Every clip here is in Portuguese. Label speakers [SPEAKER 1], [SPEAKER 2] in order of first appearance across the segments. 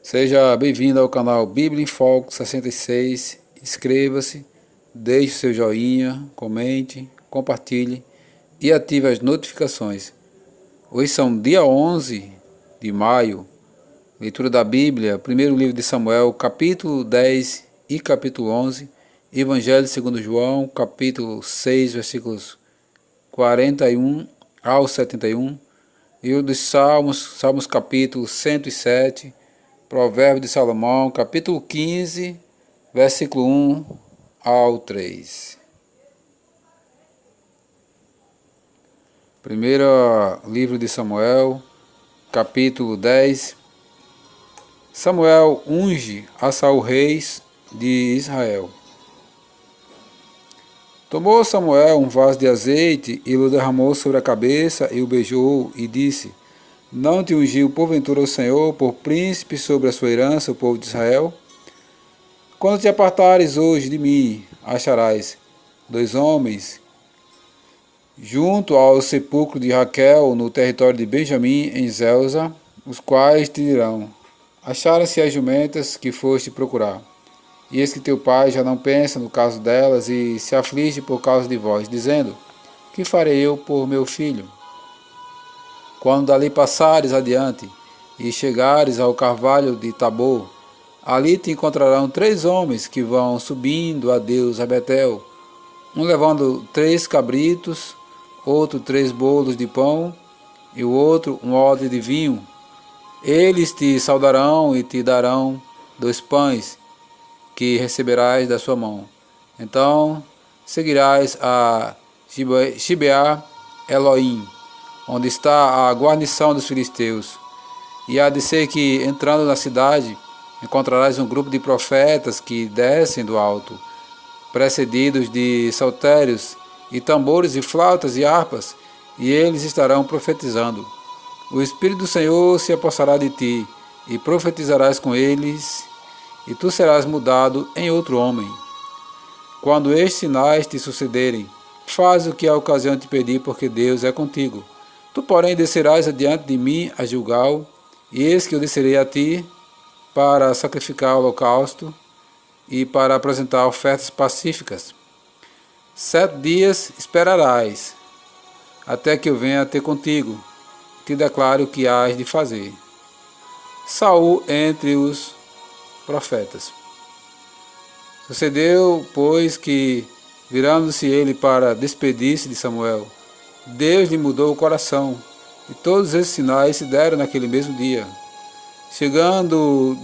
[SPEAKER 1] Seja bem-vindo ao canal Bíblia em Foco 66. Inscreva-se, deixe seu joinha, comente, compartilhe e ative as notificações. Hoje são dia 11 de maio, leitura da Bíblia, primeiro livro de Samuel, capítulo 10 e capítulo 11, Evangelho segundo João, capítulo 6, versículos 41 ao 71, e o dos Salmos capítulo 107, Provérbio de Salomão, capítulo 15, versículo 1 ao 3. Primeiro livro de Samuel, capítulo 10. Samuel unge a Saul rei de Israel. Tomou Samuel um vaso de azeite e o derramou sobre a cabeça e o beijou e disse: Não te ungiu porventura o Senhor por príncipe sobre a sua herança, o povo de Israel? Quando te apartares hoje de mim, acharás 2 homens junto ao sepulcro de Raquel no território de Benjamim em Zelza, os quais te dirão: Acharam-se as jumentas que foste procurar. E eis que teu pai já não pensa no caso delas e se aflige por causa de vós, dizendo: Que farei eu por meu filho? Quando dali passares adiante e chegares ao carvalho de Tabor, ali te encontrarão 3 homens que vão subindo a Deus a Betel, um levando 3 cabritos, outro 3 bolos de pão e o outro um odre de vinho. Eles te saudarão e te darão 2 pães que receberás da sua mão. Então seguirás a Gibeá Elohim, onde está a guarnição dos filisteus. E há de ser que, entrando na cidade, encontrarás um grupo de profetas que descem do alto, precedidos de saltérios e tambores e flautas e harpas, e eles estarão profetizando. O Espírito do Senhor se apossará de ti, e profetizarás com eles, e tu serás mudado em outro homem. Quando estes sinais te sucederem, faz o que a ocasião te pedir, porque Deus é contigo. Tu, porém, descerás adiante de mim a Gilgal, e eis que eu descerei a ti para sacrificar o holocausto e para apresentar ofertas pacíficas. 7 dias esperarás, até que eu venha ter contigo. Te declaro o que hás de fazer. Saul entre os profetas. Sucedeu, pois, que, virando-se ele para despedir-se de Samuel, Deus lhe mudou o coração, e todos esses sinais se deram naquele mesmo dia. Chegando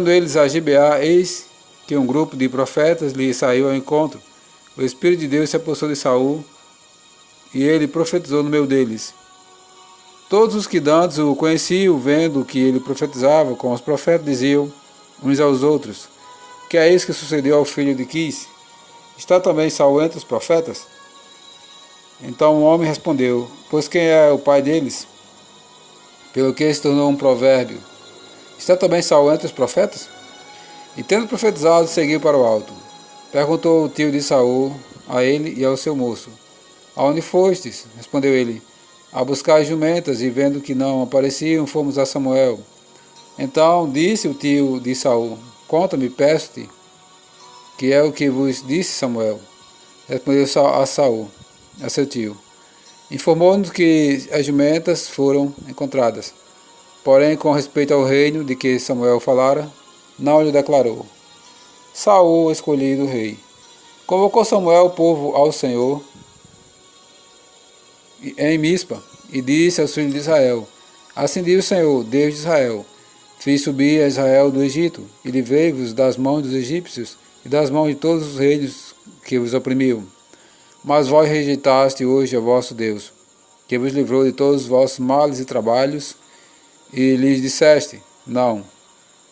[SPEAKER 1] eles a Gibeá, eis que um grupo de profetas lhe saiu ao encontro. O Espírito de Deus se apossou de Saul, e ele profetizou no meio deles. Todos os que dantes o conheciam, vendo que ele profetizava com os profetas, diziam uns aos outros: Que é isso que sucedeu ao filho de Quis? Está também Saul entre os profetas? Então o homem respondeu: Pois quem é o pai deles? Pelo que se tornou um provérbio. Está também Saul entre os profetas? E tendo profetizado, seguiu para o alto. Perguntou o tio de Saul a ele e ao seu moço: Aonde fostes? Respondeu ele: A buscar as jumentas, e vendo que não apareciam, fomos a Samuel. Então disse o tio de Saul: Conta-me, peço-te, que é o que vos disse Samuel. Respondeu a Saul, a seu tio: Informou-nos que as jumentas foram encontradas. Porém, com respeito ao reino de que Samuel falara, não lhe declarou. Saul, escolhido rei. Convocou Samuel o povo ao Senhor em Mispa, e disse aos filhos de Israel: Assim diz o Senhor, Deus de Israel: Fiz subir a Israel do Egito, e livrei-vos das mãos dos egípcios e das mãos de todos os reinos que vos oprimiam. Mas vós rejeitaste hoje a vosso Deus, que vos livrou de todos os vossos males e trabalhos, e lhes disseste: Não,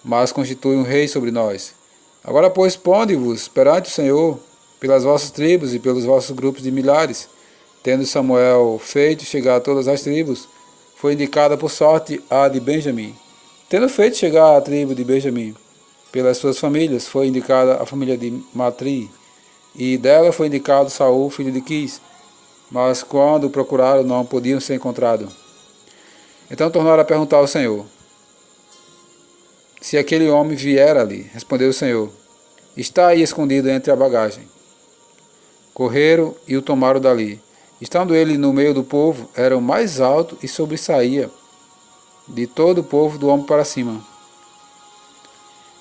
[SPEAKER 1] mas constitui um rei sobre nós. Agora, pois, ponde-vos perante o Senhor pelas vossas tribos e pelos vossos grupos de milhares. Tendo Samuel feito chegar a todas as tribos, foi indicada por sorte a de Benjamim. Tendo feito chegar a tribo de Benjamim, pelas suas famílias, foi indicada a família de Matri, e dela foi indicado Saul, filho de Quis. Mas quando o procuraram, não podiam ser encontrados. Então tornaram a perguntar ao Senhor: se aquele homem vier ali. Respondeu o Senhor: está aí escondido entre a bagagem. Correram e o tomaram dali. Estando ele no meio do povo, era o mais alto e sobressaía de todo o povo do ombro para cima.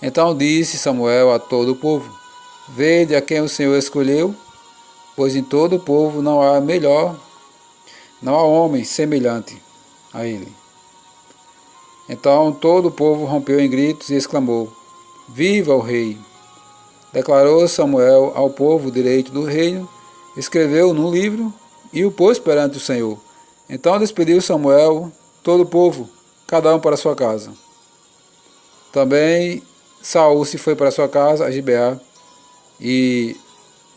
[SPEAKER 1] Então disse Samuel a todo o povo: vede a quem o Senhor escolheu, pois em todo o povo não há homem semelhante a ele. Então todo o povo rompeu em gritos e exclamou: viva o rei! Declarou Samuel ao povo o direito do reino, escreveu num livro e o pôs perante o Senhor. Então despediu Samuel todo o povo, cada um para sua casa. Também Saul se foi para sua casa a Gibeá, e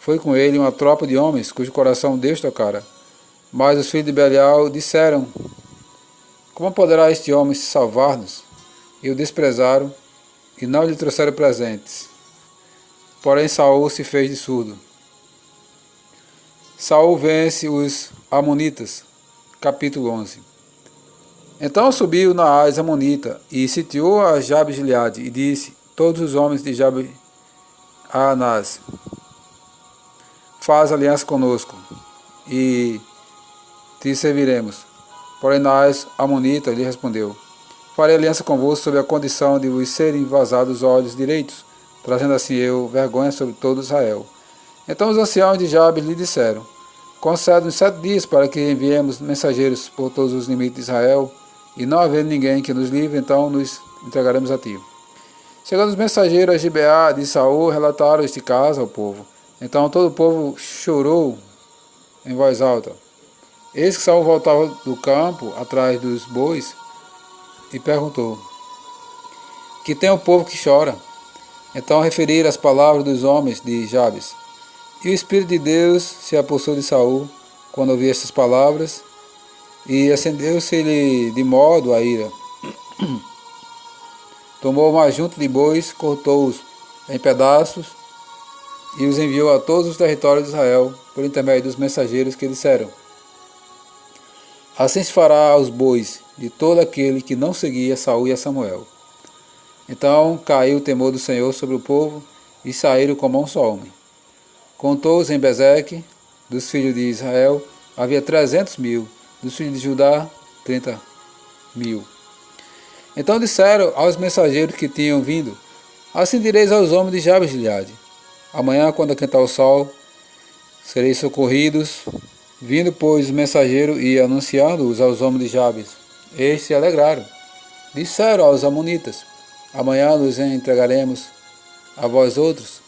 [SPEAKER 1] foi com ele uma tropa de homens cujo coração Deus tocara. Mas os filhos de Belial disseram: como poderá este homem se salvar-nos? E o desprezaram e não lhe trouxeram presentes. Porém Saul se fez de surdo. Saul vence os Amonitas. Capítulo 11. Então subiu Naás Amonita e sitiou a Jabe-Gileade e disse: todos os homens de Jabe a Naás, faz aliança conosco e te serviremos. Porém Naás Amonita lhe respondeu: farei aliança convosco sob a condição de vos serem vazados os olhos direitos, trazendo assim eu vergonha sobre todo Israel. Então os anciãos de Jabe lhe disseram: concede-nos 7 dias para que enviemos mensageiros por todos os limites de Israel, e não havendo ninguém que nos livre, então nos entregaremos a ti. Chegando os mensageiros a Gibeá de Saul, relataram este caso ao povo. Então todo o povo chorou em voz alta. Eis que Saul voltava do campo, atrás dos bois, e perguntou: que tem o povo que chora? Então referiram as palavras dos homens de Jabes. E o Espírito de Deus se apossou de Saul quando ouviu estas palavras, e acendeu-se-lhe de modo a ira. Tomou uma junta de bois, cortou-os em pedaços e os enviou a todos os territórios de Israel, por intermédio dos mensageiros que disseram: assim se fará aos bois de todo aquele que não seguia Saul e a Samuel. Então caiu o temor do Senhor sobre o povo, e saíram como um só homem. Contou-os em Bezeque, dos filhos de Israel, havia 300.000, dos filhos de Judá, 30.000. Então disseram aos mensageiros que tinham vindo: assim direis aos homens de Jabe-Gileade: amanhã, quando aquentar o sol, sereis socorridos. Vindo, pois, o mensageiro e anunciando-os aos homens de Jabes, estes se alegraram. Disseram aos amonitas: amanhã nos entregaremos a vós outros,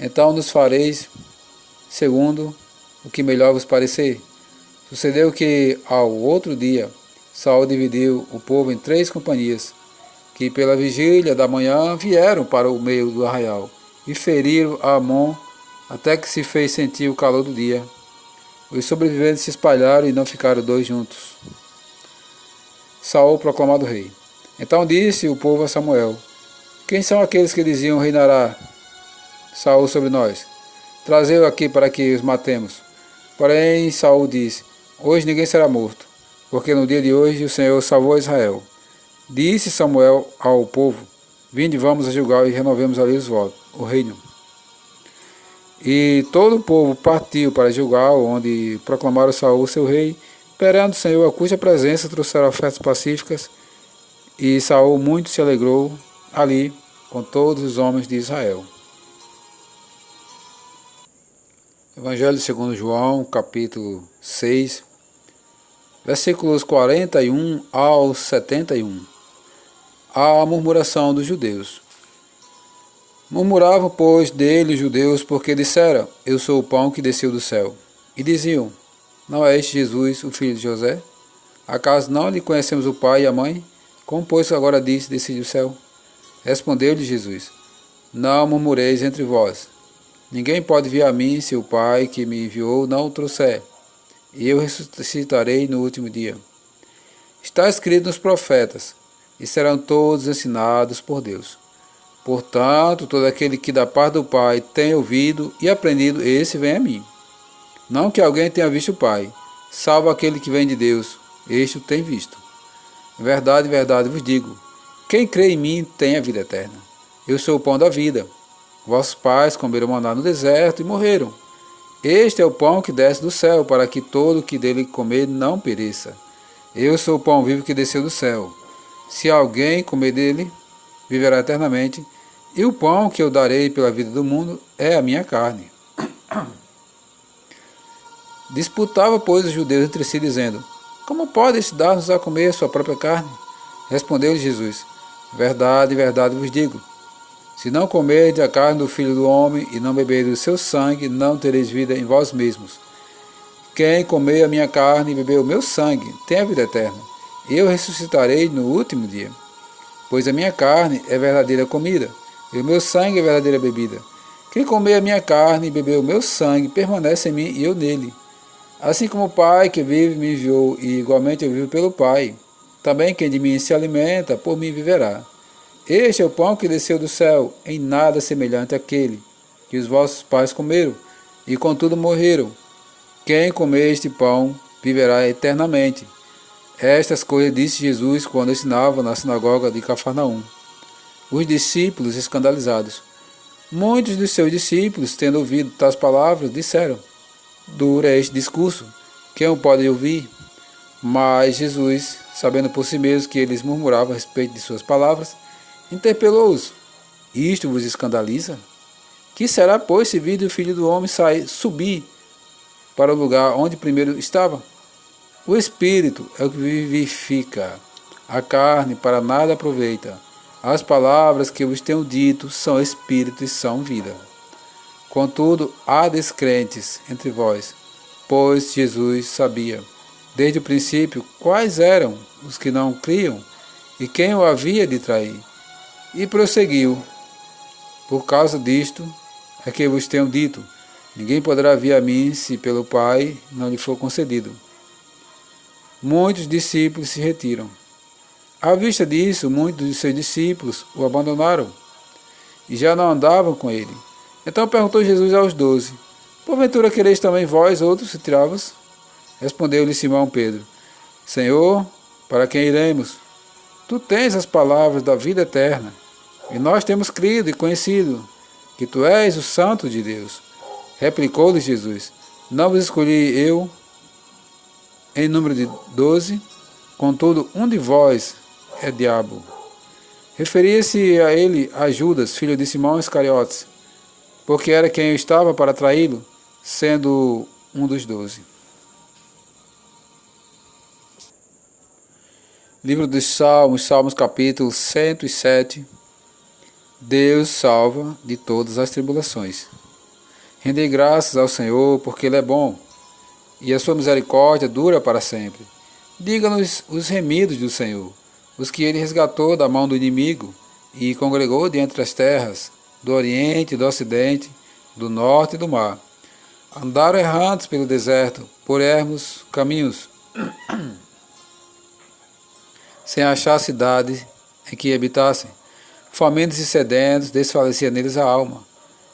[SPEAKER 1] então nos fareis segundo o que melhor vos parecer. Sucedeu que, ao outro dia, Saul dividiu o povo em 3 companhias, que pela vigília da manhã vieram para o meio do arraial, e feriram a Amon até que se fez sentir o calor do dia. Os sobreviventes se espalharam e não ficaram 2 juntos. Saul proclamado rei. Então disse o povo a Samuel: quem são aqueles que diziam: reinará Saul sobre nós? Trazei-o aqui para que os matemos. Porém Saul disse: hoje ninguém será morto, porque no dia de hoje o Senhor salvou Israel. Disse Samuel ao povo: vinde, vamos a Gilgal e renovemos ali os votos, o reino. E todo o povo partiu para Gilgal, onde proclamaram Saul seu rei, perante o Senhor, a cuja presença trouxeram ofertas pacíficas, e Saul muito se alegrou ali com todos os homens de Israel. Evangelho segundo João, capítulo 6, versículos 41 ao 71. A murmuração dos judeus. Murmuravam, pois, dele os judeus, porque disseram: eu sou o pão que desceu do céu. E diziam: não é este Jesus, o filho de José? Acaso não lhe conhecemos o pai e a mãe? Como, pois, agora disse: desci do céu? Respondeu-lhe Jesus: não murmureis entre vós. Ninguém pode vir a mim se o Pai que me enviou não o trouxer, e eu ressuscitarei no último dia. Está escrito nos profetas: e serão todos ensinados por Deus. Portanto, todo aquele que da parte do Pai tem ouvido e aprendido, esse vem a mim. Não que alguém tenha visto o Pai, salvo aquele que vem de Deus, este o tem visto. Verdade, verdade vos digo, Quem crê em mim tem a vida eterna. Eu sou o pão da vida. Vossos pais comeram maná no deserto e morreram. Este é o pão que desce do céu, para que todo o que dele comer não pereça. Eu sou o pão vivo que desceu do céu. Se alguém comer dele, viverá eternamente. E o pão que eu darei pela vida do mundo é a minha carne. Disputava, pois, os judeus entre si, dizendo: Como podes dar-nos a comer a sua própria carne? Respondeu-lhe Jesus: Verdade, verdade vos digo. Se não comerdes a carne do Filho do Homem e não beberdes o seu sangue, não tereis vida em vós mesmos. Quem comer a minha carne e beber o meu sangue tem a vida eterna. Eu ressuscitarei no último dia. Pois a minha carne é verdadeira comida, e o meu sangue é verdadeira bebida. Quem comer a minha carne e beber o meu sangue permanece em mim e eu nele. Assim como o Pai que vive me enviou, e igualmente eu vivo pelo Pai, também quem de mim se alimenta, por mim viverá. Este é o pão que desceu do céu, em nada semelhante àquele que os vossos pais comeram, e contudo morreram. Quem comer este pão viverá eternamente. Estas coisas disse Jesus quando ensinava na sinagoga de Cafarnaum. Os discípulos escandalizados. Muitos dos seus discípulos, tendo ouvido tais palavras, disseram: Duro é este discurso, quem o pode ouvir? Mas Jesus, sabendo por si mesmo que eles murmuravam a respeito de suas palavras, interpelou-os: Isto vos escandaliza? Que será, pois, se vir o Filho do Homem subir para o lugar onde primeiro estava? O Espírito é o que vivifica, a carne para nada aproveita. As palavras que vos tenho dito são Espírito e são vida. Contudo, há descrentes entre vós, pois Jesus sabia, desde o princípio, quais eram os que não criam e quem o havia de trair. E prosseguiu: Por causa disto é que vos tenho dito, ninguém poderá vir a mim se pelo Pai não lhe for concedido. Muitos discípulos se retiram. À vista disso, muitos de seus discípulos o abandonaram e já não andavam com ele. Então perguntou Jesus aos 12: Porventura quereis também vós outros retirar-vos? Respondeu-lhe Simão Pedro: Senhor, para quem iremos? Tu tens as palavras da vida eterna, e nós temos crido e conhecido que tu és o Santo de Deus. Replicou-lhe Jesus: Não vos escolhi eu em número de 12, contudo um de vós é diabo. Referia-se a ele a Judas, filho de Simão Iscariotes, porque era quem estava para traí-lo, sendo um dos 12. Livro dos Salmos, Salmos capítulo 107. Deus salva de todas as tribulações. Rendei graças ao Senhor, porque Ele é bom, e a sua misericórdia dura para sempre. Diga-nos os remidos do Senhor, os que Ele resgatou da mão do inimigo, e congregou de entre as terras, do oriente e do ocidente, do norte e do mar. Andaram errantes pelo deserto, por ermos caminhos, sem achar cidade em que habitassem. Famintos e sedentos, desfalecia neles a alma.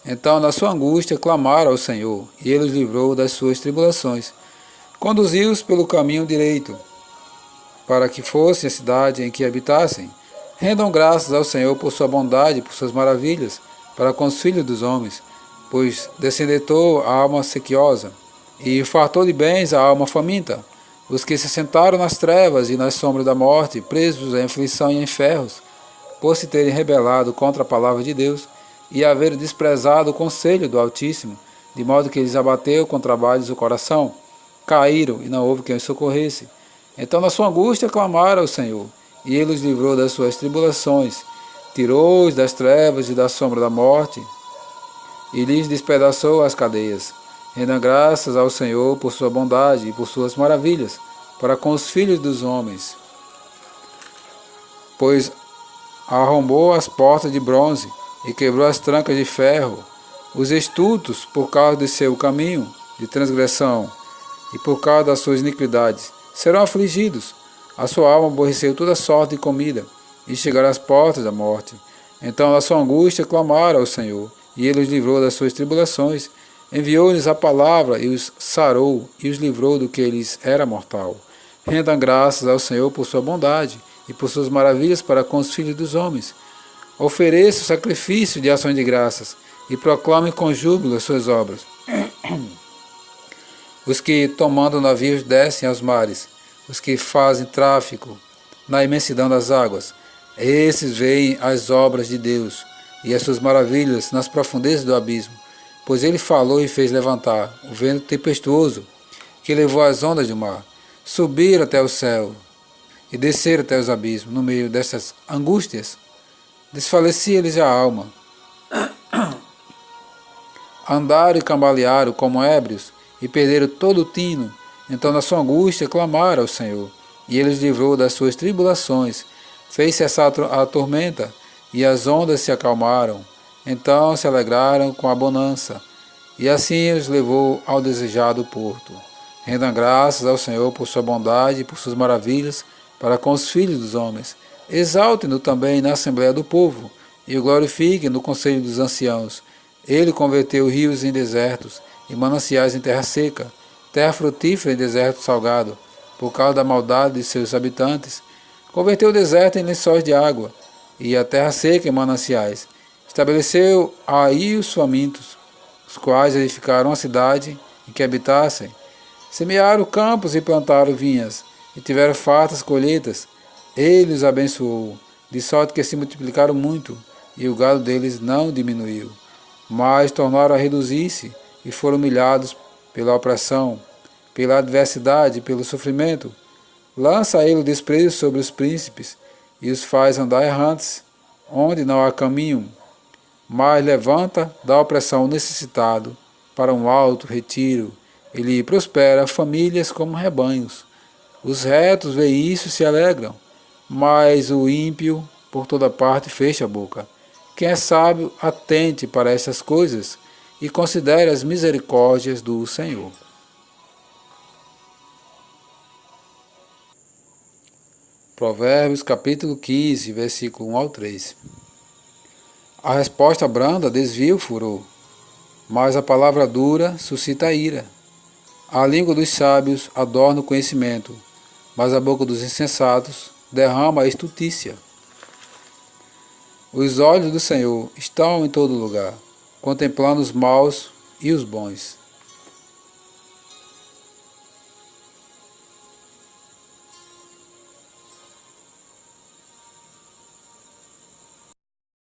[SPEAKER 1] Então, na sua angústia, clamaram ao Senhor, e Ele os livrou das suas tribulações. Conduziu-os pelo caminho direito, para que fosse a cidade em que habitassem. Rendam graças ao Senhor por sua bondade e por suas maravilhas, para com os filhos dos homens, pois descendetou a alma sequiosa, e fartou de bens a alma faminta. Os que se sentaram nas trevas e nas sombras da morte, presos em aflição e em ferros, por se terem rebelado contra a palavra de Deus, e haver desprezado o conselho do Altíssimo, de modo que eles abateu com trabalhos o coração, caíram e não houve quem os socorresse. Então na sua angústia clamaram ao Senhor, e Ele os livrou das suas tribulações, tirou-os das trevas e da sombra da morte, e lhes despedaçou as cadeias. Rendam graças ao Senhor por sua bondade e por suas maravilhas, para com os filhos dos homens. Pois arrombou as portas de bronze, e quebrou as trancas de ferro. Os estultos, por causa de seu caminho de transgressão, e por causa das suas iniquidades, serão afligidos. A sua alma aborreceu toda sorte de comida, e chegaram às portas da morte. Então, na sua angústia, clamaram ao Senhor, e Ele os livrou das suas tribulações. Enviou-lhes a palavra, e os sarou, e os livrou do que lhes era mortal. Rendam graças ao Senhor por sua bondade, e por suas maravilhas para com os filhos dos homens. Ofereça o sacrifício de ações de graças e proclame com júbilo as suas obras. Os que, tomando navios, descem aos mares, os que fazem tráfico na imensidão das águas, esses veem as obras de Deus e as suas maravilhas nas profundezas do abismo, pois ele falou e fez levantar o vento tempestuoso que levou as ondas do mar, subir até o céu e descer até os abismos. No meio dessas angústias, desfalecia-lhes a alma. Andaram e cambalearam como ébrios e perderam todo o tino. Então, na sua angústia, clamaram ao Senhor, e ele os livrou das suas tribulações. Fez cessar a tormenta, e as ondas se acalmaram. Então se alegraram com a bonança, e assim os levou ao desejado porto. Rendam graças ao Senhor por sua bondade e por suas maravilhas para com os filhos dos homens. Exaltem-no também na Assembleia do Povo, e o glorifiquem no conselho dos anciãos. Ele converteu rios em desertos, e mananciais em terra seca, terra frutífera em deserto salgado, por causa da maldade de seus habitantes. Converteu o deserto em lençóis de água, e a terra seca em mananciais. Estabeleceu aí os famintos, os quais edificaram a cidade em que habitassem. Semearam campos e plantaram vinhas, e tiveram fartas colheitas. Ele os abençoou, de sorte que se multiplicaram muito, e o gado deles não diminuiu. Mas tornaram a reduzir-se, e foram humilhados pela opressão, pela adversidade, pelo sofrimento. Lança ele o desprezo sobre os príncipes, e os faz andar errantes, onde não há caminho. Mas levanta da opressão o necessitado para um alto retiro. Ele prospera famílias como rebanhos. Os retos veem isso e se alegram, mas o ímpio por toda parte fecha a boca. Quem é sábio, atente para essas coisas e considere as misericórdias do Senhor. Provérbios capítulo 15, versículo 1 ao 3. A resposta branda desvia o furor, mas a palavra dura suscita a ira. A língua dos sábios adorna o conhecimento, mas a boca dos insensatos derrama a estutícia. Os olhos do Senhor estão em todo lugar, contemplando os maus e os bons.